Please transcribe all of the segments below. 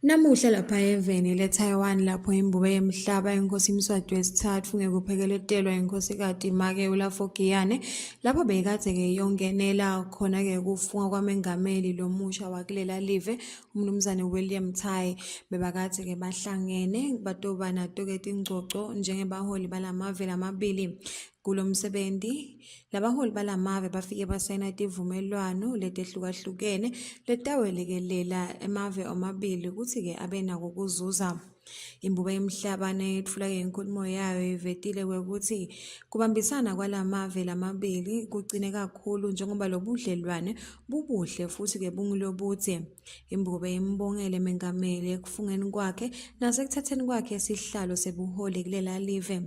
Namuhla lapha eveni leTaiwan lapho imbube yemihlaba yenkosi Mswati wesithathu ngekuphekeletelwa inkosikazi Make Fokiane lapho bekade-ke yongenela khona-ke ukufunga kwamengameli lo musha wakulela live umnumzane William Tai bebakade-ke bahlangene batoba nato-ke tingcoco njengebaholi balamave lamabili. Kulo msebenzi labaholi balamave bafike basayina tivumelwano letehlukahlukene letawelekelela emave omabili ukuthi-ke abe nako ukuzuza. Imbube yemihlaba neyethula-ke inkulumo yayo ivetile kwekuthi kubambisana kwalamave lamabili kugcine kakhulu njengoba lo budlelwane bubuhle futhi-ke bungilobudze. Imbube imbongele mengameli ekufungeni kwakhe nasekuthatheni kwakhe isihlalo sebuholi kulela live.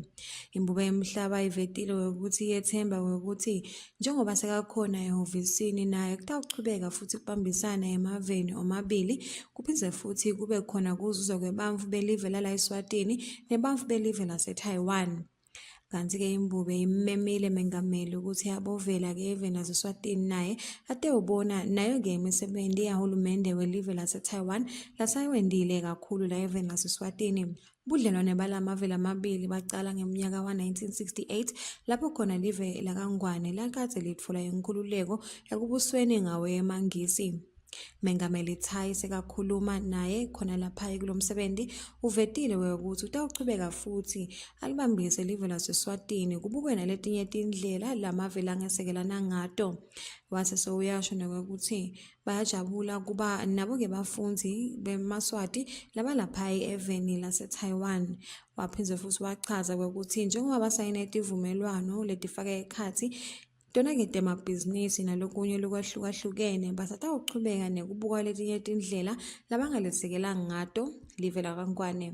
Imbube yemihlaba ivetile ukuthi yethemba ukuthi njengoba sekakhona ehhovisini naye kutawuchubeka futhi kubambisana emaveni omabili kuphinde futhi kube khona kuzuzwa kwebantu belive lala eSwatini nebantu belive laseTaiwan. Kanti-ke imbube imemile mengameli ukuthi abovela-ke eveni laseSwatini naye atewubona nayo-ke imisebenzi yahulumende welive laseTaiwan lasayewendile kakhulu la eveni laseSwatini. Budlelwane balamave lamabili bacala ngeminyaka wa-1968 lapho khona live lakangwane lakade litfola inkululeko ekubusweni ngawe emangisi. Mengameli Tai sekakhuluma naye khona lapha kulo msebenzi uvetile ukuthi utawuchubeka futhi alibambise live laseSwatini kubukwe naletinye tindlela lamave langesekelana ngato. Wase sewuyasho nokuthi bayajabula kuba nabo-ke bafundzi bemaswati labalapha eveni laseTaiwan. Waphinde futhi wachaza ukuthi njengoba basayine tivumelwano letifaka ekhatsi tona-ke temabhizinisi nalokunye lokwahlukahlukene basatawuchubeka nekubuka letinye tindlela labangalesekelanga ngato live lakangwane.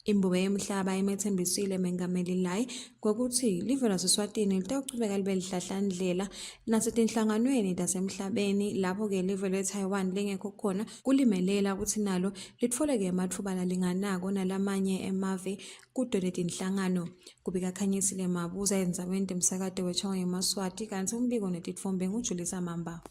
Imbube yemihlaba imethembisile mengameli Lai kwekuthi live laseSwatini litawuchubeka libe lihlahlandlela nasetinhlanganweni tasemhlabeni lapho-ke live leTaiwan lingekho khona kulimelela ukuthi nalo litfoleke ematfuba lalinganako nalamanye emave kuto letinhlangano. Kubika Khanyisile Mabuza endzaweni temsakado weChannel yeMaswati kanti umbiko netitfombe nguJulisa Mamba.